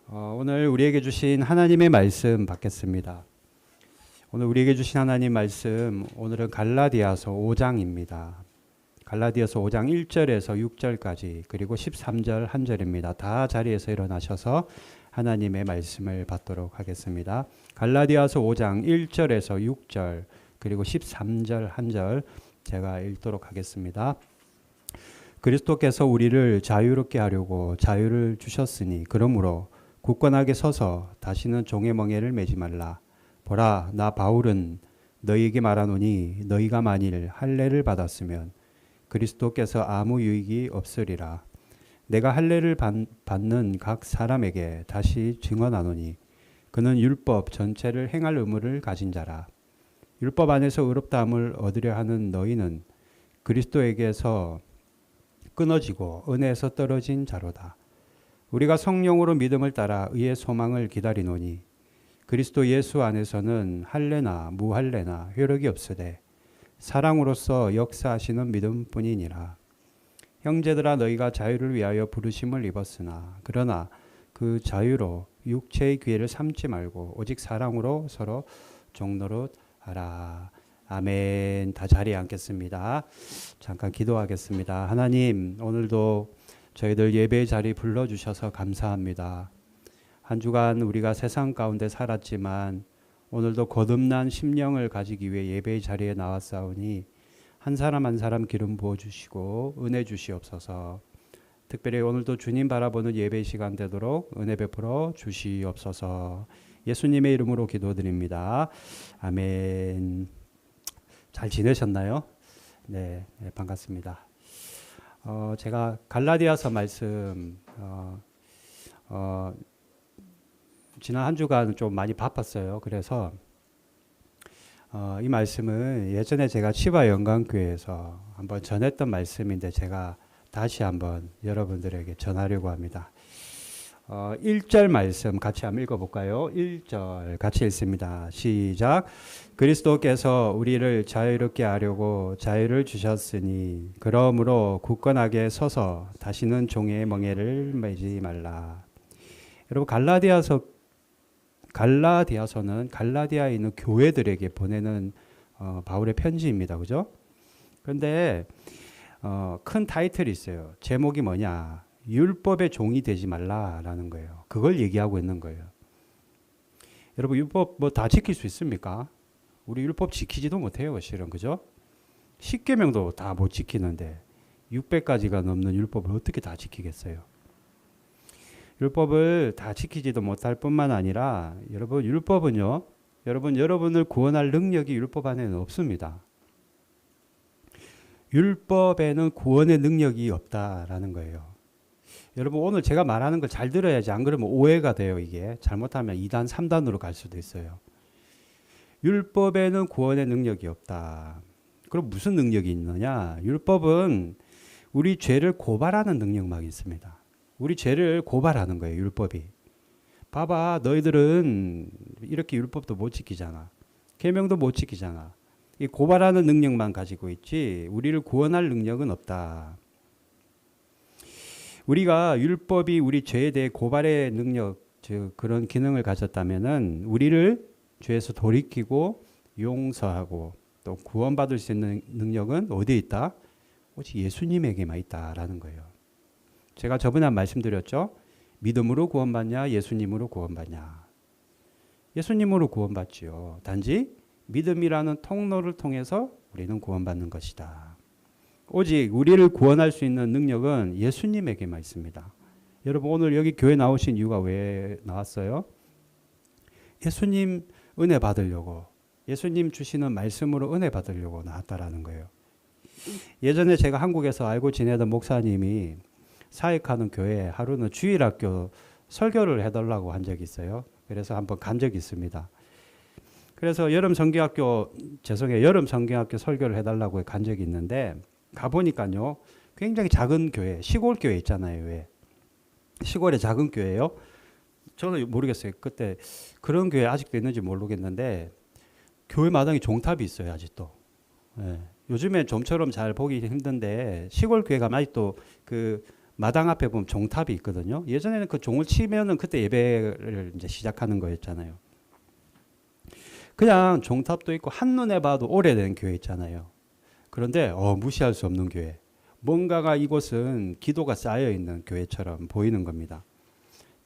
오늘 우리에게 주신 하나님의 말씀 받겠습니다. 오늘 우리에게 주신 하나님 말씀, 오늘은 갈라디아서 5장입니다. 갈라디아서 5장 1절에서 6절까지 그리고 13절 1절입니다. 다 자리에서 일어나셔서 하나님의 말씀을 받도록 하겠습니다. 갈라디아서 5장 1절에서 6절 그리고 13절 1절 제가 읽도록 하겠습니다. 그리스도께서 우리를 자유롭게 하려고 자유를 주셨으니 그러므로 굳건하게 서서 다시는 종의 멍에를 매지 말라. 보라, 나 바울은 너희에게 말하노니 너희가 만일 할례를 받았으면 그리스도께서 아무 유익이 없으리라. 내가 할례를 받는 각 사람에게 다시 증언하노니 그는 율법 전체를 행할 의무를 가진 자라. 율법 안에서 의롭다함을 얻으려 하는 너희는 그리스도에게서 끊어지고 은혜에서 떨어진 자로다. 우리가 성령으로 믿음을 따라 의의 소망을 기다리노니 그리스도 예수 안에서는 할례나 무할례나 효력이 없으되 사랑으로서 역사하시는 믿음뿐이니라. 형제들아, 너희가 자유를 위하여 부르심을 입었으나 그러나 그 자유로 육체의 기회를 삼지 말고 오직 사랑으로 서로 종노릇하라. 아멘. 다 자리에 앉겠습니다. 잠깐 기도하겠습니다. 하나님, 오늘도 저희들 예배의 자리 불러주셔서 감사합니다. 한 주간 우리가 세상 가운데 살았지만 오늘도 거듭난 심령을 가지기 위해 예배의 자리에 나왔사오니 한 사람 한 사람 기름 부어주시고 은혜 주시옵소서. 특별히 오늘도 주님 바라보는 예배 시간 되도록 은혜 베풀어 주시옵소서. 예수님의 이름으로 기도드립니다. 아멘. 잘 지내셨나요? 네, 반갑습니다. 제가 갈라디아서 말씀 지난 한 주간 좀 많이 바빴어요. 그래서 이 말씀은 예전에 제가 치바 영광교회에서 한번 전했던 말씀인데 제가 다시 한번 여러분들에게 전하려고 합니다. 1절 말씀 같이 한번 읽어볼까요? 1절 같이 읽습니다. 시작. 그리스도께서 우리를 자유롭게 하려고 자유를 주셨으니 그러므로 굳건하게 서서 다시는 종의 멍에를 매지 말라. 여러분, 갈라디아서는 갈라디아에 있는 교회들에게 보내는 바울의 편지입니다. 그죠? 그런데 큰 타이틀이 있어요. 제목이 뭐냐? 율법의 종이 되지 말라라는 거예요. 그걸 얘기하고 있는 거예요. 여러분, 율법 뭐 다 지킬 수 있습니까? 우리 율법 지키지도 못해요, 실은. 그죠? 10계명도 다 못 지키는데 600가지가 넘는 율법을 어떻게 다 지키겠어요? 율법을 다 지키지도 못할 뿐만 아니라 여러분, 율법은요, 여러분을 구원할 능력이 율법 안에는 없습니다. 율법에는 구원의 능력이 없다라는 거예요. 여러분, 오늘 제가 말하는 걸 잘 들어야지, 안 그러면 오해가 돼요. 이게 잘못하면 2단 3단으로 갈 수도 있어요. 율법에는 구원의 능력이 없다. 그럼 무슨 능력이 있느냐? 율법은 우리 죄를 고발하는 능력만 있습니다. 우리 죄를 고발하는 거예요, 율법이. 봐봐, 너희들은 이렇게 율법도 못 지키잖아. 계명도 못 지키잖아. 이 고발하는 능력만 가지고 있지 우리를 구원할 능력은 없다. 우리가 율법이 우리 죄에 대해 고발의 능력, 즉 그런 기능을 가졌다면은 우리를 죄에서 돌이키고 용서하고 또 구원받을 수 있는 능력은 어디에 있다? 오직 예수님에게만 있다라는 거예요. 제가 저번에 말씀드렸죠. 믿음으로 구원받냐, 예수님으로 구원받냐. 예수님으로 구원받지요. 단지 믿음이라는 통로를 통해서 우리는 구원받는 것이다. 오직 우리를 구원할 수 있는 능력은 예수님에게만 있습니다. 여러분, 오늘 여기 교회 나오신 이유가 왜 나왔어요? 예수님 은혜 받으려고, 예수님 주시는 말씀으로 은혜 받으려고 나왔다라는 거예요. 예전에 제가 한국에서 알고 지내던 목사님이 사역하는 교회에 하루는 주일학교 설교를 해달라고 한 적이 있어요. 그래서 한번 간 적이 있습니다. 그래서 여름 성경학교 설교를 해달라고 간 적이 있는데 가보니까요, 굉장히 작은 교회, 시골 교회 있잖아요. 왜? 시골의 작은 교회요. 저는 모르겠어요. 그때 그런 교회 아직도 있는지 모르겠는데 교회 마당에 종탑이 있어요, 아직도. 예. 요즘에 좀처럼 잘 보기 힘든데 시골 교회 가면 아직도 그 마당 앞에 보면 종탑이 있거든요. 예전에는 그 종을 치면은 그때 예배를 이제 시작하는 거였잖아요. 그냥 종탑도 있고 한눈에 봐도 오래된 교회 있잖아요. 그런데 무시할 수 없는 교회. 뭔가가 이곳은 기도가 쌓여 있는 교회처럼 보이는 겁니다.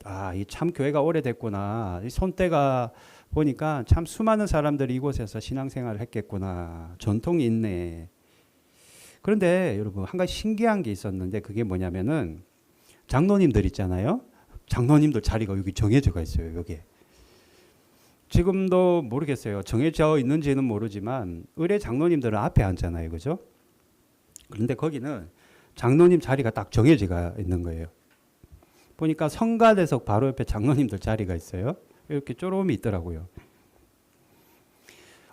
아, 이 참 교회가 오래됐구나. 이 손때가 보니까 참 수많은 사람들이 이곳에서 신앙생활을 했겠구나. 전통이 있네. 그런데 여러분 한 가지 신기한 게 있었는데 그게 뭐냐면은 장로님들 있잖아요. 장로님들 자리가 여기 정해져가 있어요. 여기. 지금도 모르겠어요. 정해져 있는지는 모르지만 의례 장로님들은 앞에 앉잖아요. 그죠? 그런데 거기는 장로님 자리가 딱 정해져가 있는 거예요. 보니까 성가대석 바로 옆에 장로님들 자리가 있어요. 이렇게 쪼름이 있더라고요.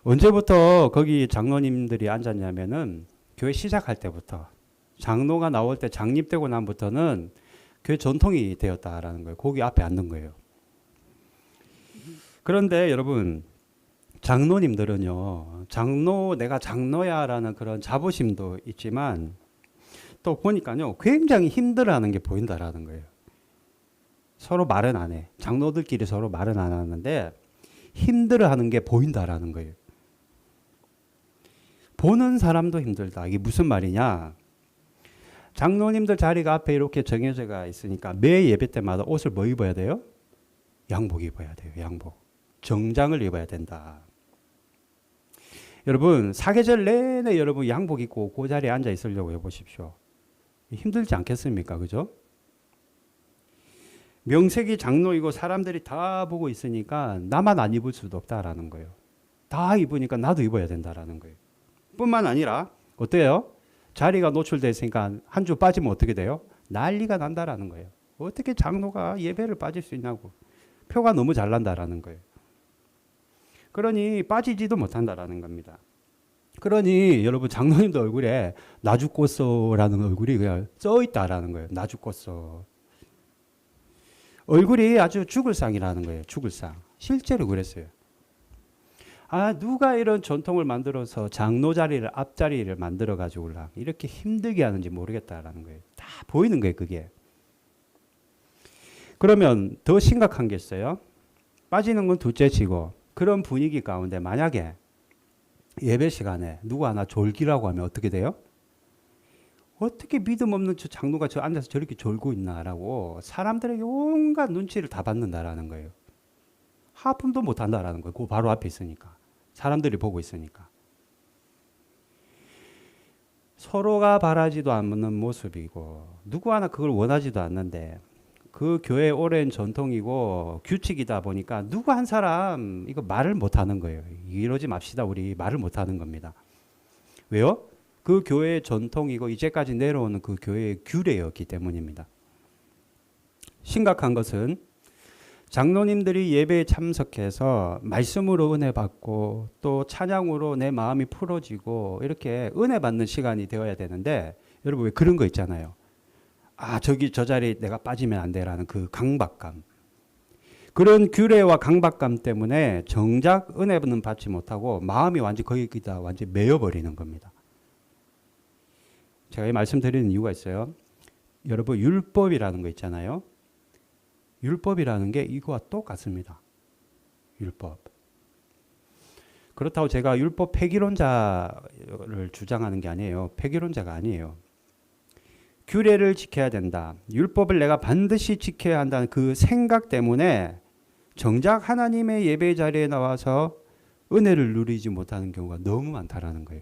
언제부터 거기 장로님들이 앉았냐면은 교회 시작할 때부터 장로가 나올 때 장립되고 난부터는 교회 전통이 되었다라는 거예요. 거기 앞에 앉는 거예요. 그런데 여러분 장로님들은요. 내가 장로야라는 그런 자부심도 있지만 또 보니까요. 굉장히 힘들어하는 게 보인다라는 거예요. 서로 말은 안 해. 장로들끼리 서로 말은 안 하는데 힘들어하는 게 보인다라는 거예요. 보는 사람도 힘들다. 이게 무슨 말이냐? 장로님들 자리가 앞에 이렇게 정해져가 있으니까 매 예배 때마다 옷을 뭐 입어야 돼요? 양복 입어야 돼요. 양복. 정장을 입어야 된다. 여러분 사계절 내내 여러분 양복 입고 그 자리에 앉아 있으려고 해보십시오. 힘들지 않겠습니까? 그죠? 명색이 장로이고 사람들이 다 보고 있으니까 나만 안 입을 수도 없다라는 거예요. 다 입으니까 나도 입어야 된다라는 거예요. 뿐만 아니라 어때요? 자리가 노출되어 있으니까 한 주 빠지면 어떻게 돼요? 난리가 난다라는 거예요. 어떻게 장로가 예배를 빠질 수 있냐고. 표가 너무 잘 난다라는 거예요. 그러니 빠지지도 못한다라는 겁니다. 그러니 여러분 장로님도 얼굴에 나 죽겠어라는 얼굴이 그냥 써 있다라는 거예요. 나 죽겠어. 얼굴이 아주 죽을 상이라는 거예요. 죽을 상. 실제로 그랬어요. 아, 누가 이런 전통을 만들어서 장로 자리를 앞자리를 만들어 가지고 이렇게 힘들게 하는지 모르겠다라는 거예요. 다 보이는 거예요, 그게. 그러면 더 심각한 게 있어요. 빠지는 건 둘째치고 그런 분위기 가운데 만약에 예배 시간에 누구 하나 졸기라고 하면 어떻게 돼요? 어떻게 믿음 없는 저 장로가 저 앉아서 저렇게 졸고 있나라고 사람들에게 온갖 눈치를 다 받는다라는 거예요. 하품도 못 한다라는 거예요. 그 바로 앞에 있으니까. 사람들이 보고 있으니까. 서로가 바라지도 않는 모습이고 누구 하나 그걸 원하지도 않는데 그 교회 오랜 전통이고 규칙이다 보니까 누구 한 사람 이거 말을 못 하는 거예요. 이러지 맙시다. 우리 말을 못 하는 겁니다. 왜요? 그 교회의 전통이고 이제까지 내려오는 그 교회의 규례였기 때문입니다. 심각한 것은 장로님들이 예배에 참석해서 말씀으로 은혜 받고 또 찬양으로 내 마음이 풀어지고 이렇게 은혜 받는 시간이 되어야 되는데 여러분 왜 그런 거 있잖아요. 아, 저 자리에 내가 빠지면 안 돼라는 그 강박감. 그런 규례와 강박감 때문에 정작 은혜는 받지 못하고 마음이 완전히 거기다 완전히 매여버리는 겁니다. 제가 이 말씀드리는 이유가 있어요. 여러분 율법이라는 거 있잖아요. 율법이라는 게 이거와 똑같습니다. 율법. 그렇다고 제가 율법 폐기론자를 주장하는 게 아니에요. 폐기론자가 아니에요. 규례를 지켜야 된다. 율법을 내가 반드시 지켜야 한다는 그 생각 때문에 정작 하나님의 예배 자리에 나와서 은혜를 누리지 못하는 경우가 너무 많다라는 거예요.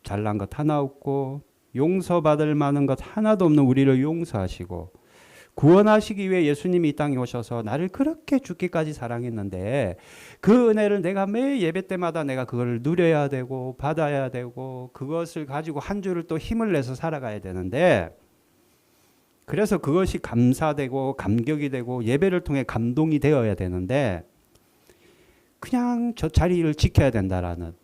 잘난 것 하나 없고 용서받을 만한 것 하나도 없는 우리를 용서하시고 구원하시기 위해 예수님이 이 땅에 오셔서 나를 그렇게 죽기까지 사랑했는데 그 은혜를 내가 매 예배 때마다 내가 그걸 누려야 되고 받아야 되고 그것을 가지고 한 주를 또 힘을 내서 살아가야 되는데 그래서 그것이 감사되고 감격이 되고 예배를 통해 감동이 되어야 되는데 그냥 저 자리를 지켜야 된다라는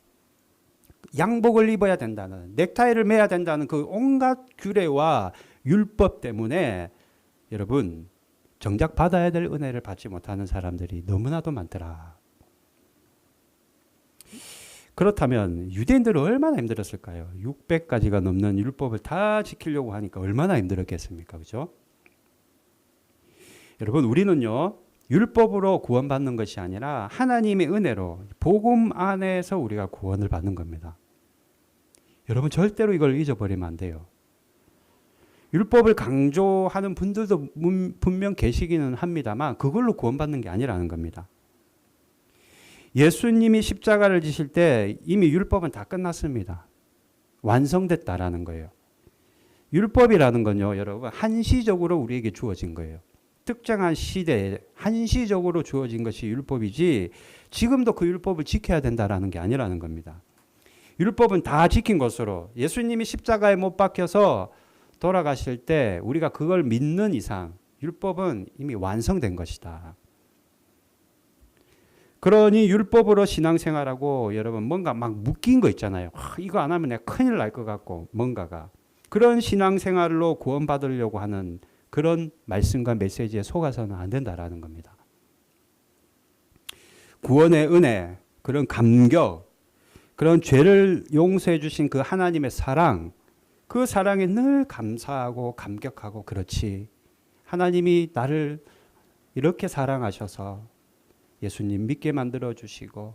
양복을 입어야 된다는 넥타이를 매야 된다는 그 온갖 규례와 율법 때문에 여러분 정작 받아야 될 은혜를 받지 못하는 사람들이 너무나도 많더라. 그렇다면 유대인들은 얼마나 힘들었을까요? 600가지가 넘는 율법을 다 지키려고 하니까 얼마나 힘들었겠습니까? 그죠? 여러분, 우리는요, 율법으로 구원받는 것이 아니라 하나님의 은혜로 복음 안에서 우리가 구원을 받는 겁니다. 여러분, 절대로 이걸 잊어버리면 안 돼요. 율법을 강조하는 분들도 분명 계시기는 합니다만 그걸로 구원받는 게 아니라는 겁니다. 예수님이 십자가를 지실 때 이미 율법은 다 끝났습니다. 완성됐다라는 거예요. 율법이라는 건요, 여러분, 한시적으로 우리에게 주어진 거예요. 특정한 시대에 한시적으로 주어진 것이 율법이지 지금도 그 율법을 지켜야 된다라는 게 아니라는 겁니다. 율법은 다 지킨 것으로 예수님이 십자가에 못 박혀서 돌아가실 때 우리가 그걸 믿는 이상 율법은 이미 완성된 것이다. 그러니 율법으로 신앙생활하고 여러분 뭔가 막 묶인 거 있잖아요. 이거 안 하면 내가 큰일 날 것 같고 뭔가가. 그런 신앙생활로 구원받으려고 하는 그런 말씀과 메시지에 속아서는 안 된다라는 겁니다. 구원의 은혜, 그런 감격, 그런 죄를 용서해 주신 그 하나님의 사랑, 그 사랑에 늘 감사하고 감격하고 그렇지. 하나님이 나를 이렇게 사랑하셔서 예수님 믿게 만들어 주시고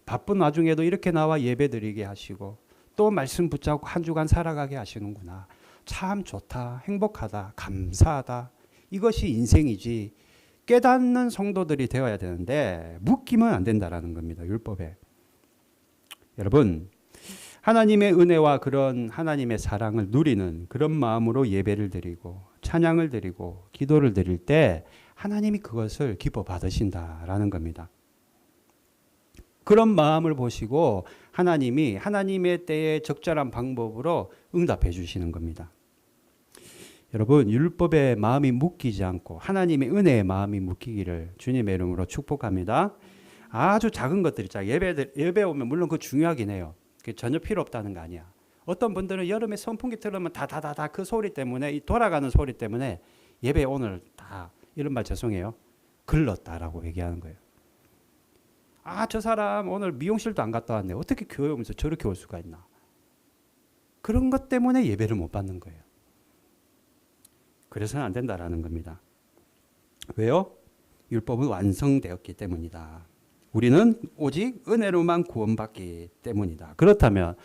바쁜 와중에도 이렇게 나와 예배 드리게 하시고 또 말씀 붙잡고 한 주간 살아가게 하시는구나. 참 좋다, 행복하다, 감사하다. 이것이 인생이지. 깨닫는 성도들이 되어야 되는데 묶이면 안 된다라는 겁니다. 율법에. 여러분, 하나님의 은혜와 그런 하나님의 사랑을 누리는 그런 마음으로 예배를 드리고 찬양을 드리고 기도를 드릴 때 하나님이 그것을 기뻐 받으신다라는 겁니다. 그런 마음을 보시고 하나님이 하나님의 때에 적절한 방법으로 응답해 주시는 겁니다. 여러분, 율법의 마음이 묶이지 않고 하나님의 은혜의 마음이 묶이기를 주님의 이름으로 축복합니다. 아주 작은 것들 있잖아요. 예배 오면 물론 그거 중요하긴 해요. 그게 전혀 필요 없다는 거 아니야. 어떤 분들은 여름에 선풍기 틀으면 다다다다 그 소리 때문에 이 돌아가는 소리 때문에 예배 오늘 다 이런 말 죄송해요. 글렀다라고 얘기하는 거예요. 아, 저 사람 오늘 미용실도 안 갔다 왔네. 어떻게 교회 오면서 저렇게 올 수가 있나. 그런 것 때문에 예배를 못 받는 거예요. 그래서는 안 된다라는 겁니다. 왜요? 율법은 완성되었기 때문이다. 우리는 오직 은혜로만 구원받기 때문이다. 그렇다면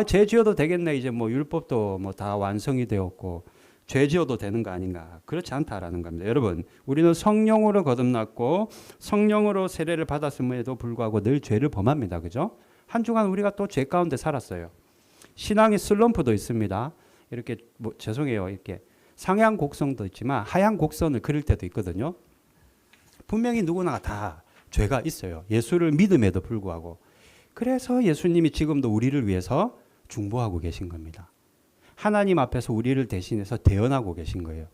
죄 지어도 되겠네. 이제 뭐 율법도 뭐 다 완성이 되었고 죄 지어도 되는 거 아닌가. 그렇지 않다라는 겁니다. 여러분, 우리는 성령으로 거듭났고 성령으로 세례를 받았음에도 불구하고 늘 죄를 범합니다. 그죠? 한 주간 우리가 또 죄 가운데 살았어요. 신앙의 슬럼프도 있습니다. 이렇게 뭐 죄송해요. 이렇게 상향 곡선도 있지만 하향 곡선을 그릴 때도 있거든요. 분명히 누구나 다 죄가 있어요. 예수를 믿음에도 불구하고. 그래서 예수님이 지금도 우리를 위해서 중보하고 계신 겁니다. 하나님 앞에서 우리를 대신해서 대언하고 계신 거예요.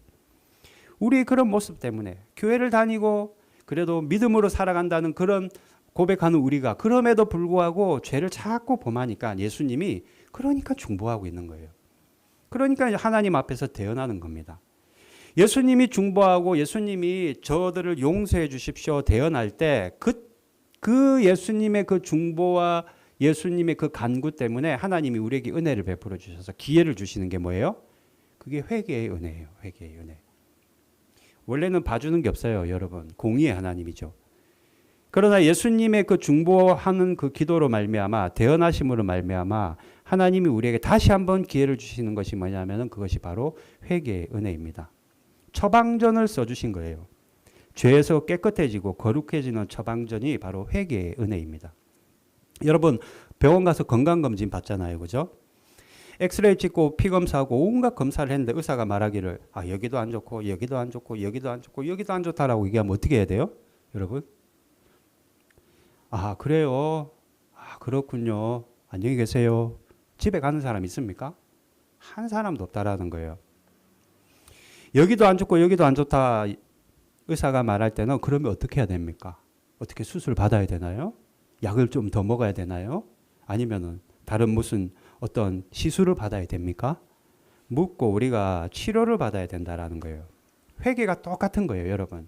우리의 그런 모습 때문에 교회를 다니고 그래도 믿음으로 살아간다는 그런 고백하는 우리가 그럼에도 불구하고 죄를 자꾸 범하니까 예수님이 그러니까 중보하고 있는 거예요. 그러니까 하나님 앞에서 대언하는 겁니다. 예수님이 중보하고 예수님이 저들을 용서해 주십시오 대언할 때 그 예수님의 그 중보와 예수님의 그 간구 때문에 하나님이 우리에게 은혜를 베풀어 주셔서 기회를 주시는 게 뭐예요? 그게 회개의 은혜예요. 회개의 은혜. 원래는 봐주는 게 없어요, 여러분. 공의의 하나님이죠. 그러나 예수님의 그 중보하는 그 기도로 말미암아 대언하심으로 말미암아 하나님이 우리에게 다시 한번 기회를 주시는 것이 뭐냐면은 그것이 바로 회개의 은혜입니다. 처방전을 써주신 거예요. 죄에서 깨끗해지고 거룩해지는 처방전이 바로 회개의 은혜입니다. 여러분, 병원 가서 건강검진 받잖아요. 그죠? 엑스레이 찍고 피 검사하고 온갖 검사를 했는데 의사가 말하기를 여기도 안 좋고 여기도 안 좋고 여기도 안 좋고 여기도 안 좋다라고 얘기하면 어떻게 해야 돼요? 여러분? 그래요. 그렇군요. 안녕히 계세요. 집에 가는 사람 있습니까? 한 사람도 없다라는 거예요. 여기도 안 좋고 여기도 안 좋다 의사가 말할 때는 그러면 어떻게 해야 됩니까? 어떻게 수술 받아야 되나요? 약을 좀 더 먹어야 되나요? 아니면은 다른 무슨 어떤 시술을 받아야 됩니까? 묻고 우리가 치료를 받아야 된다라는 거예요. 회개가 똑같은 거예요, 여러분.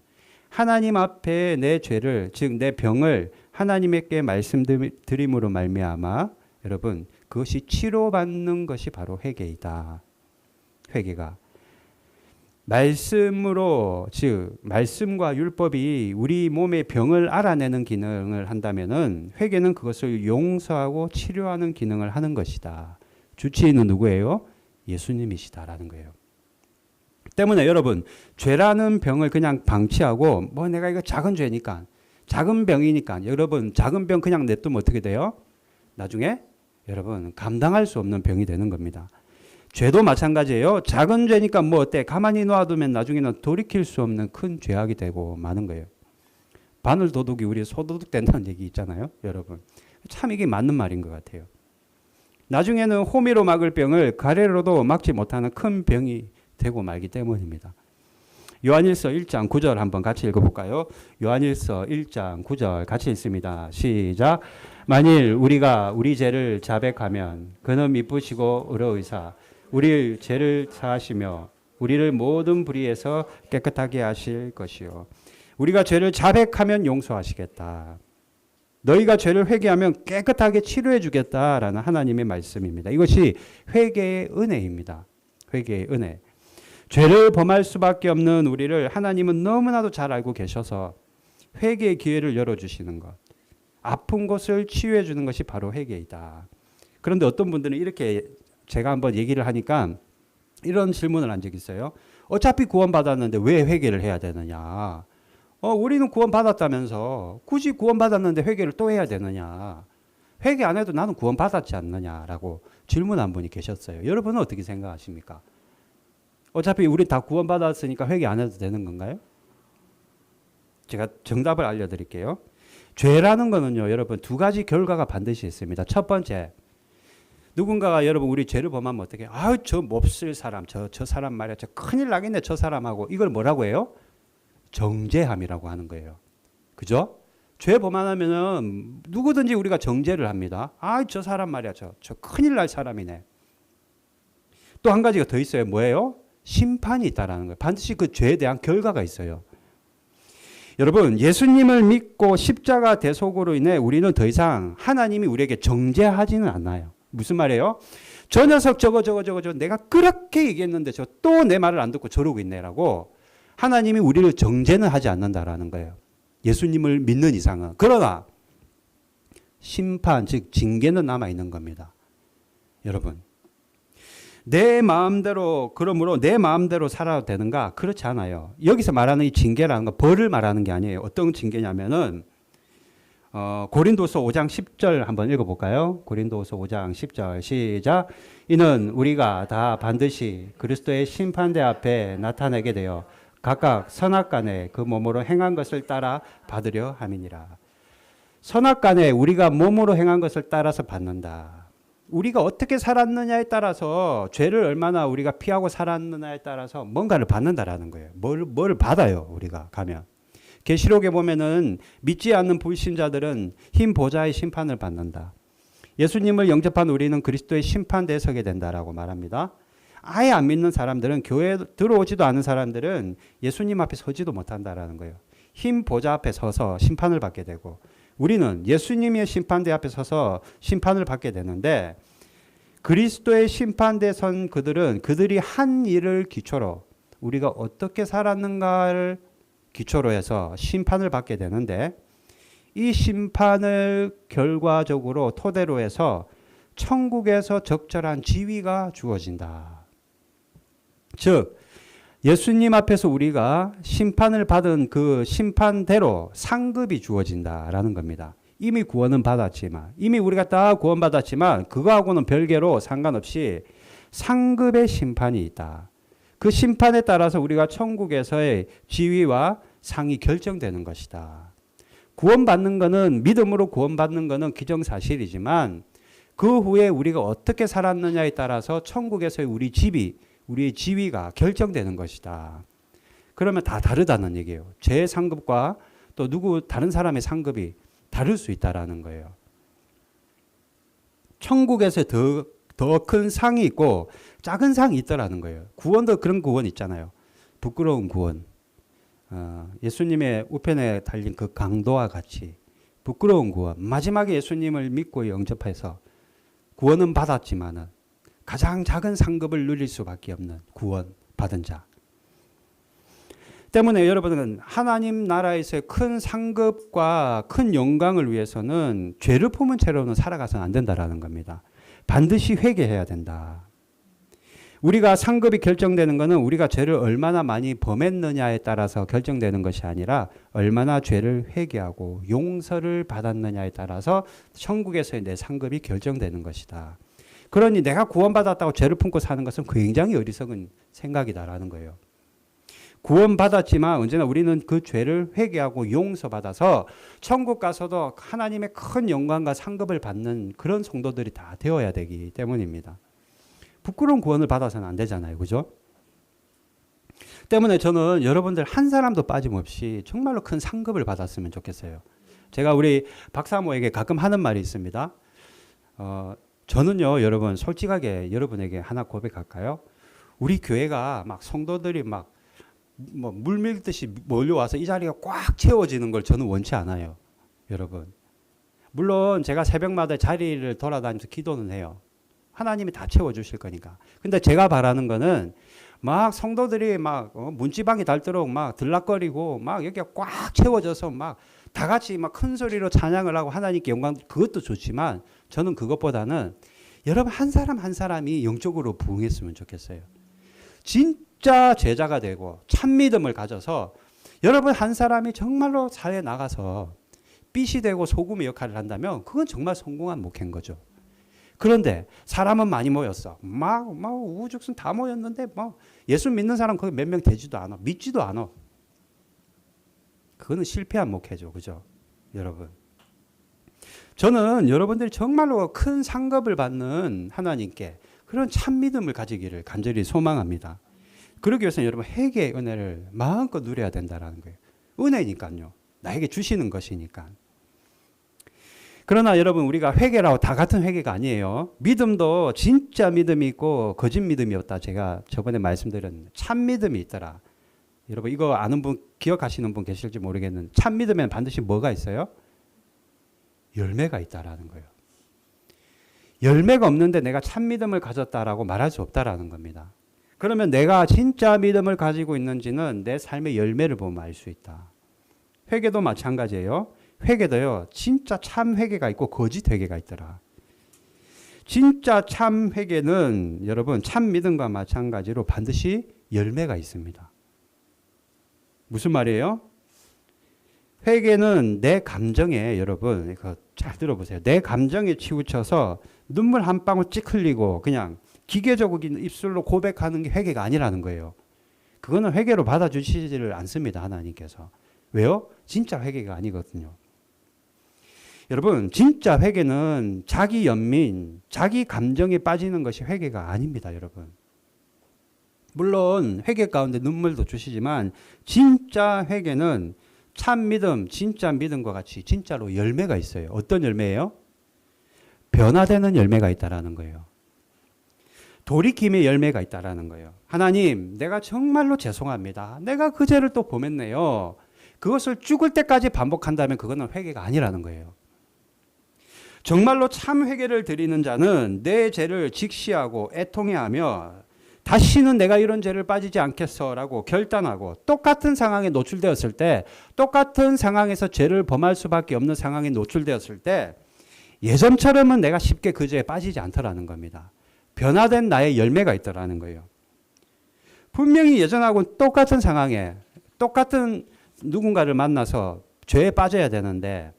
하나님 앞에 내 죄를, 즉 내 병을 하나님께 말씀드림으로 말미암아 여러분 그것이 치료받는 것이 바로 회개이다. 회개가 말씀으로, 즉 말씀과 율법이 우리 몸의 병을 알아내는 기능을 한다면은 회개는 그것을 용서하고 치료하는 기능을 하는 것이다. 주치의는 누구예요? 예수님이시다라는 거예요. 때문에 여러분 죄라는 병을 그냥 방치하고 뭐 내가 이거 작은 죄니까, 작은 병이니까, 여러분 작은 병 그냥 냅두면 어떻게 돼요? 나중에 여러분 감당할 수 없는 병이 되는 겁니다. 죄도 마찬가지예요. 작은 죄니까 뭐 어때? 가만히 놔두면 나중에는 돌이킬 수 없는 큰 죄악이 되고 마는 거예요. 바늘 도둑이 우리 소도둑 된다는 얘기 있잖아요. 여러분 참 이게 맞는 말인 것 같아요. 나중에는 호미로 막을 병을 가래로도 막지 못하는 큰 병이 되고 말기 때문입니다. 요한일서 1장 9절 한번 같이 읽어볼까요? 요한일서 1장 9절 같이 읽습니다. 시작. 만일 우리가 우리 죄를 자백하면 그는 미쁘시고 의로우사 우리 죄를 사하시며 우리를 모든 불의에서 깨끗하게 하실 것이요. 우리가 죄를 자백하면 용서하시겠다. 너희가 죄를 회개하면 깨끗하게 치료해 주겠다라는 하나님의 말씀입니다. 이것이 회개의 은혜입니다. 회개의 은혜. 죄를 범할 수밖에 없는 우리를 하나님은 너무나도 잘 알고 계셔서 회개의 기회를 열어주시는 것, 아픈 곳을 치유해 주는 것이 바로 회개이다. 그런데 어떤 분들은 이렇게 제가 한번 얘기를 하니까 이런 질문을 한 적이 있어요. 어차피 구원받았는데 왜 회개를 해야 되느냐. 우리는 구원받았다면서 굳이 구원받았는데 회개를 또 해야 되느냐. 회개 안 해도 나는 구원받았지 않느냐라고 질문한 분이 계셨어요. 여러분은 어떻게 생각하십니까? 어차피 우리 다 구원받았으니까 회개 안 해도 되는 건가요? 제가 정답을 알려드릴게요. 죄라는 거는요, 여러분 두 가지 결과가 반드시 있습니다. 첫 번째, 누군가가 여러분 우리 죄를 범하면 어떻게? 저 몹쓸 사람, 저 사람 말이야, 저 큰일 나겠네, 저 사람하고. 이걸 뭐라고 해요? 정죄함이라고 하는 거예요. 그죠? 죄 범하면은 누구든지 우리가 정죄를 합니다. 저 사람 말이야, 저 큰일 날 사람이네. 또 한 가지가 더 있어요. 뭐예요? 심판이 있다라는 거예요. 반드시 그 죄에 대한 결과가 있어요. 여러분, 예수님을 믿고 십자가 대속으로 인해 우리는 더 이상 하나님이 우리에게 정죄하지는 않아요. 무슨 말이에요? 저 녀석 저거 내가 그렇게 얘기했는데 저 또 내 말을 안 듣고 저러고 있네라고 하나님이 우리를 정죄는 하지 않는다라는 거예요. 예수님을 믿는 이상은. 그러나 심판, 즉 징계는 남아있는 겁니다. 여러분, 내 마음대로, 그러므로 내 마음대로 살아도 되는가? 그렇지 않아요. 여기서 말하는 이 징계라는 건 벌을 말하는 게 아니에요. 어떤 징계냐면은 고린도서 5장 10절 한번 읽어볼까요? 고린도서 5장 10절 시작. 이는 우리가 다 반드시 그리스도의 심판대 앞에 나타내게 되어 각각 선악간에 그 몸으로 행한 것을 따라 받으려 함이니라. 선악간에 우리가 몸으로 행한 것을 따라서 받는다. 우리가 어떻게 살았느냐에 따라서, 죄를 얼마나 우리가 피하고 살았느냐에 따라서 뭔가를 받는다라는 거예요. 뭘 받아요, 우리가 가면. 계시록에 보면은 믿지 않는 불신자들은 흰 보좌의 심판을 받는다. 예수님을 영접한 우리는 그리스도의 심판대에 서게 된다라고 말합니다. 아예 안 믿는 사람들은, 교회에 들어오지도 않은 사람들은 예수님 앞에 서지도 못한다라는 거예요. 흰 보좌 앞에 서서 심판을 받게 되고, 우리는 예수님의 심판대 앞에 서서 심판을 받게 되는데, 그리스도의 심판대에 선 그들은 그들이 한 일을 기초로 우리가 어떻게 살았는가를 기초로 해서 심판을 받게 되는데, 이 심판을 결과적으로 토대로 해서 천국에서 적절한 지위가 주어진다. 즉 예수님 앞에서 우리가 심판을 받은 그 심판대로 상급이 주어진다라는 겁니다. 이미 구원은 받았지만, 이미 우리가 다 구원받았지만 그거하고는 별개로 상관없이 상급의 심판이 있다. 그 심판에 따라서 우리가 천국에서의 지위와 상이 결정되는 것이다. 구원받는 것은, 믿음으로 구원받는 것은 기정사실이지만 그 후에 우리가 어떻게 살았느냐에 따라서 천국에서의 우리의 지위가 결정되는 것이다. 그러면 다 다르다는 얘기예요. 제 상급과 또 다른 사람의 상급이 다를 수 있다라는 거예요. 천국에서 더 큰 상이 있고 작은 상이 있더라는 거예요. 구원도 그런 구원 있잖아요. 부끄러운 구원. 예수님의 우편에 달린 그 강도와 같이 부끄러운 구원, 마지막에 예수님을 믿고 영접해서 구원은 받았지만은 가장 작은 상급을 누릴 수밖에 없는 구원 받은 자. 때문에 여러분은 하나님 나라에서의 큰 상급과 큰 영광을 위해서는 죄를 품은 채로는 살아가서는 안 된다라는 겁니다. 반드시 회개해야 된다. 우리가 상급이 결정되는 것은 우리가 죄를 얼마나 많이 범했느냐에 따라서 결정되는 것이 아니라 얼마나 죄를 회개하고 용서를 받았느냐에 따라서 천국에서의 내 상급이 결정되는 것이다. 그러니 내가 구원받았다고 죄를 품고 사는 것은 굉장히 어리석은 생각이다라는 거예요. 구원받았지만 언제나 우리는 그 죄를 회개하고 용서받아서 천국 가서도 하나님의 큰 영광과 상급을 받는 그런 성도들이 다 되어야 되기 때문입니다. 부끄러운 구원을 받아서는 안 되잖아요. 그죠? 때문에 저는 여러분들 한 사람도 빠짐없이 정말로 큰 상급을 받았으면 좋겠어요. 제가 우리 박사모에게 가끔 하는 말이 있습니다. 저는요, 여러분, 솔직하게 여러분에게 하나 고백할까요? 우리 교회가 막 성도들이 막 뭐 물밀듯이 몰려와서 이 자리가 꽉 채워지는 걸 저는 원치 않아요. 여러분. 물론 제가 새벽마다 자리를 돌아다니면서 기도는 해요. 하나님이 다 채워주실 거니까. 근데 제가 바라는 거는 막 성도들이 막 문지방이 닳도록 막 들락거리고 막 여기가 꽉 채워져서 막 다 같이 막 큰 소리로 찬양을 하고 하나님께 영광, 그것도 좋지만 저는 그것보다는 여러분 한 사람 한 사람이 영적으로 부흥했으면 좋겠어요. 진짜 제자가 되고 참 믿음을 가져서 여러분 한 사람이 정말로 사회에 나가서 빛이 되고 소금의 역할을 한다면 그건 정말 성공한 목회인 거죠. 그런데 사람은 많이 모였어. 막 우후죽순 다 모였는데 뭐 예수 믿는 사람 거기 몇 명 되지도 않아. 믿지도 않아. 그거는 실패한 목회죠. 그죠? 여러분. 저는 여러분들이 정말로 큰 상급을 받는 하나님께 그런 참 믿음을 가지기를 간절히 소망합니다. 그러기 위해서는 여러분 회개의 은혜를 마음껏 누려야 된다는 거예요. 은혜니까요. 나에게 주시는 것이니까. 그러나 여러분 우리가 회개라고 다 같은 회개가 아니에요. 믿음도 진짜 믿음이 있고 거짓 믿음이었다. 제가 저번에 말씀드렸는데 참 믿음이 있더라. 여러분 이거 아는 분 기억하시는 분 계실지 모르겠는데 참 믿음에는 반드시 뭐가 있어요? 열매가 있다라는 거예요. 열매가 없는데 내가 참 믿음을 가졌다라고 말할 수 없다라는 겁니다. 그러면 내가 진짜 믿음을 가지고 있는지는 내 삶의 열매를 보면 알 수 있다. 회개도 마찬가지예요. 회개도요. 진짜 참 회개가 있고 거짓 회개가 있더라. 진짜 참 회개는 여러분 참 믿음과 마찬가지로 반드시 열매가 있습니다. 무슨 말이에요? 회개는 내 감정에 여러분 이거 잘 들어보세요. 내 감정에 치우쳐서 눈물 한 방울 찍 흘리고 그냥 기계적으로 입술로 고백하는 게 회개가 아니라는 거예요. 그거는 회개로 받아주시지를 않습니다. 하나님께서. 왜요? 진짜 회개가 아니거든요. 여러분 진짜 회개는 자기 연민, 자기 감정에 빠지는 것이 회개가 아닙니다. 여러분. 물론 회개 가운데 눈물도 주시지만 진짜 회개는 참 믿음, 진짜 믿음과 같이 진짜로 열매가 있어요. 어떤 열매예요? 변화되는 열매가 있다라는 거예요. 돌이킴의 열매가 있다라는 거예요. 하나님, 내가 정말로 죄송합니다. 내가 그 죄를 또 범했네요. 그것을 죽을 때까지 반복한다면 그거는 회개가 아니라는 거예요. 정말로 참 회개를 드리는 자는 내 죄를 직시하고 애통해하며 다시는 내가 이런 죄를 빠지지 않겠어라고 결단하고 똑같은 상황에 노출되었을 때 똑같은 상황에서 죄를 범할 수밖에 없는 상황에 노출되었을 때 예전처럼은 내가 쉽게 그 죄에 빠지지 않더라는 겁니다. 변화된 나의 열매가 있더라는 거예요. 분명히 예전하고는 똑같은 상황에 똑같은 누군가를 만나서 죄에 빠져야 되는데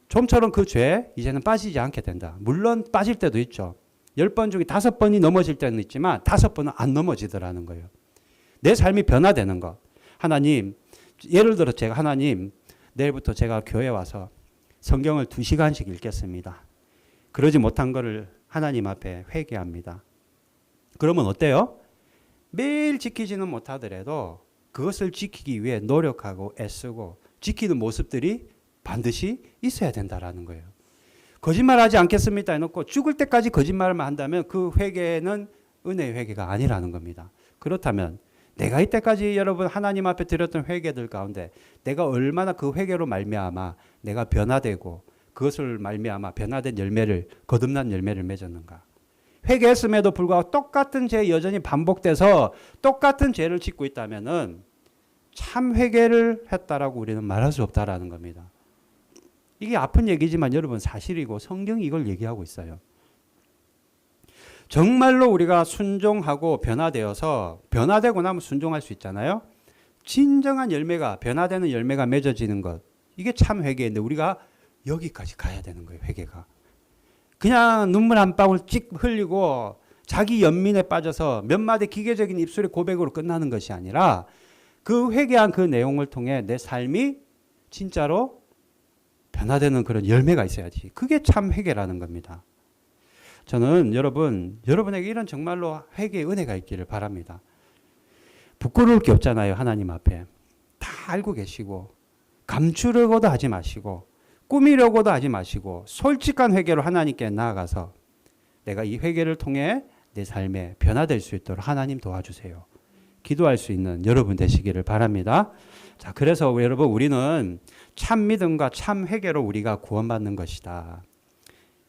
좀처럼 그 죄에 이제는 빠지지 않게 된다. 물론 빠질 때도 있죠. 10번 중에 5번이 넘어질 때는 있지만 5번은 안 넘어지더라는 거예요. 내 삶이 변화되는 것. 하나님, 예를 들어 제가 하나님, 내일부터 제가 교회 와서 성경을 2시간씩 읽겠습니다. 그러지 못한 것을 하나님 앞에 회개합니다. 그러면 어때요? 매일 지키지는 못하더라도 그것을 지키기 위해 노력하고 애쓰고 지키는 모습들이 반드시 있어야 된다라는 거예요. 거짓말하지 않겠습니다 해놓고 죽을 때까지 거짓말만 한다면 그 회개는 은혜의 회개가 아니라는 겁니다. 그렇다면 내가 이때까지 여러분 하나님 앞에 드렸던 회개들 가운데 내가 얼마나 그 회개로 말미암아 내가 변화되고 그것을 말미암아 변화된 열매를 거듭난 열매를 맺었는가. 회개했음에도 불구하고 똑같은 죄 여전히 반복돼서 똑같은 죄를 짓고 있다면은 참 회개를 했다라고 우리는 말할 수 없다라는 겁니다. 이게 아픈 얘기지만 여러분 사실이고 성경이 이걸 얘기하고 있어요. 정말로 우리가 순종하고 변화되어서 변화되고 나면 순종할 수 있잖아요. 진정한 열매가 변화되는 열매가 맺어지는 것 이게 참 회개인데 우리가 여기까지 가야 되는 거예요. 회개가 그냥 눈물 한 방울 찍 흘리고 자기 연민에 빠져서 몇 마디 기계적인 입술의 고백으로 끝나는 것이 아니라 그 회개한 그 내용을 통해 내 삶이 진짜로 변화되는 그런 열매가 있어야지. 그게 참 회개라는 겁니다. 저는 여러분에게 이런 정말로 회개의 은혜가 있기를 바랍니다. 부끄러울 게 없잖아요. 하나님 앞에. 다 알고 계시고 감추려고도 하지 마시고 꾸미려고도 하지 마시고 솔직한 회개로 하나님께 나아가서 내가 이 회개를 통해 내 삶에 변화될 수 있도록 하나님 도와주세요. 기도할 수 있는 여러분 되시기를 바랍니다. 자, 그래서 여러분 우리는 참 믿음과 참 회개로 우리가 구원받는 것이다.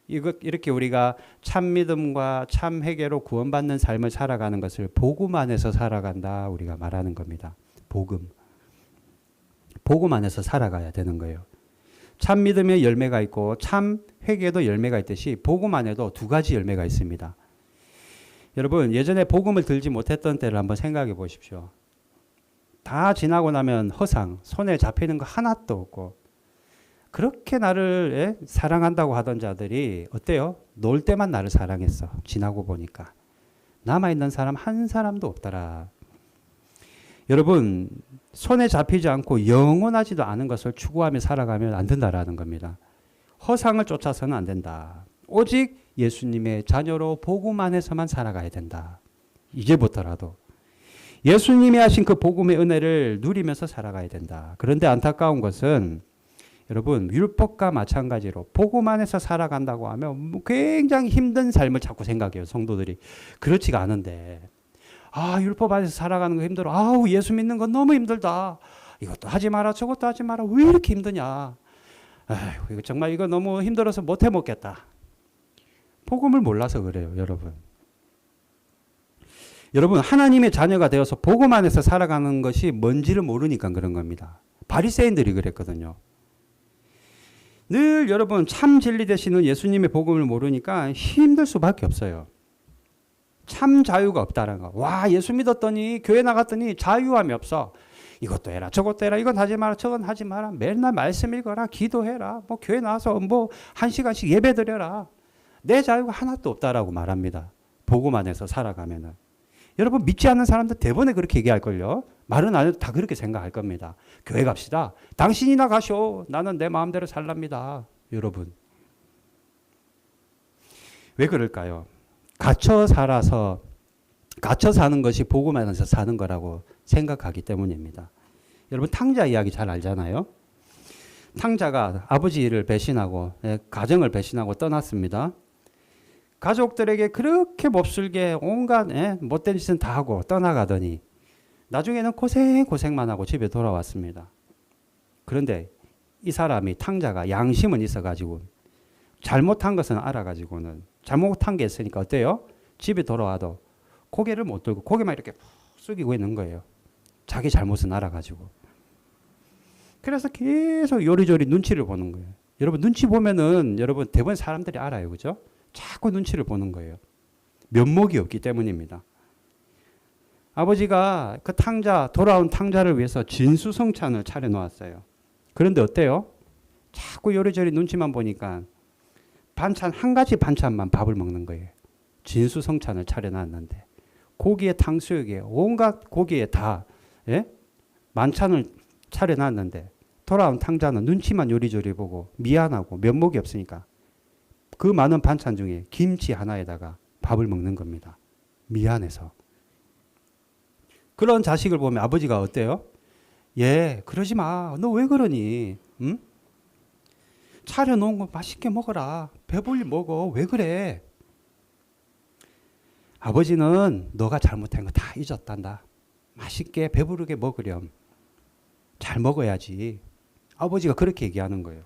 이렇게 우리가 참 믿음과 참 회개로 구원받는 삶을 살아가는 것을 복음 안에서 살아간다 우리가 말하는 겁니다. 복음 안에서 살아가야 되는 거예요. 참 믿음의 열매가 있고 참 회개도 열매가 있듯이 복음 안에도 두 가지 열매가 있습니다. 여러분 예전에 복음을 들지 못했던 때를 한번 생각해 보십시오. 다 지나고 나면 허상, 손에 잡히는 거 하나도 없고 그렇게 나를 사랑한다고 하던 자들이 어때요? 놀 때만 나를 사랑했어. 지나고 보니까. 남아있는 사람 한 사람도 없더라. 여러분 손에 잡히지 않고 영원하지도 않은 것을 추구하며 살아가면 안 된다라는 겁니다. 허상을 쫓아서는 안 된다. 오직 예수님의 자녀로 복음 안에서만 살아가야 된다. 이제부터라도. 예수님이 하신 그 복음의 은혜를 누리면서 살아가야 된다. 그런데 안타까운 것은 여러분 율법과 마찬가지로 복음 안에서 살아간다고 하면 굉장히 힘든 삶을 자꾸 생각해요. 성도들이. 그렇지가 않은데 율법 안에서 살아가는 거 힘들어. 예수 믿는 건 너무 힘들다. 이것도 하지 마라 저것도 하지 마라. 왜 이렇게 힘드냐. 이거 정말 이거 너무 힘들어서 못 해먹겠다. 복음을 몰라서 그래요. 여러분 하나님의 자녀가 되어서 복음 안에서 살아가는 것이 뭔지를 모르니까 그런 겁니다. 바리새인들이 그랬거든요. 늘 여러분 참 진리 되시는 예수님의 복음을 모르니까 힘들 수밖에 없어요. 참 자유가 없다는 거. 와 예수 믿었더니 교회 나갔더니 자유함이 없어. 이것도 해라 저것도 해라 이건 하지 마라 저건 하지 마라. 맨날 말씀 읽어라 기도해라 뭐 교회 나와서 뭐 1시간씩 예배 드려라. 내 자유가 하나도 없다라고 말합니다. 복음 안에서 살아가면은. 여러분 믿지 않는 사람들 대부분 그렇게 얘기할걸요. 말은 안 해도 다 그렇게 생각할 겁니다. 교회 갑시다. 당신이나 가쇼. 나는 내 마음대로 살랍니다. 여러분. 왜 그럴까요? 갇혀 사는 것이 복음 안에서 사는 거라고 생각하기 때문입니다. 여러분 탕자 이야기 잘 알잖아요. 탕자가 아버지를 배신하고 가정을 배신하고 떠났습니다. 가족들에게 그렇게 몹쓸게 온갖 못된 짓은 다 하고 떠나가더니 나중에는 고생만 하고 집에 돌아왔습니다. 그런데 이 사람이 탕자가 양심은 있어가지고 잘못한 것은 알아가지고는 잘못한 게 있으니까 어때요? 집에 돌아와도 고개를 못 들고 고개만 이렇게 숙이고 있는 거예요. 자기 잘못은 알아가지고. 그래서 계속 요리조리 눈치를 보는 거예요. 여러분 눈치 보면은 여러분 대부분 사람들이 알아요. 그죠? 자꾸 눈치를 보는 거예요. 면목이 없기 때문입니다. 아버지가 그 돌아온 탕자를 위해서 진수성찬을 차려놓았어요. 그런데 어때요? 자꾸 요리조리 눈치만 보니까 한 가지 반찬만 밥을 먹는 거예요. 진수성찬을 차려놨는데 고기에 탕수육에 온갖 고기에 다 만찬을 차려놨는데 돌아온 탕자는 눈치만 요리조리 보고 미안하고 면목이 없으니까 그 많은 반찬 중에 김치 하나에다가 밥을 먹는 겁니다. 미안해서. 그런 자식을 보면 아버지가 어때요? 그러지 마. 너 왜 그러니? 응? 차려놓은 거 맛있게 먹어라. 배불리 먹어. 왜 그래? 아버지는 너가 잘못한 거 다 잊었단다. 맛있게 배부르게 먹으렴. 잘 먹어야지. 아버지가 그렇게 얘기하는 거예요.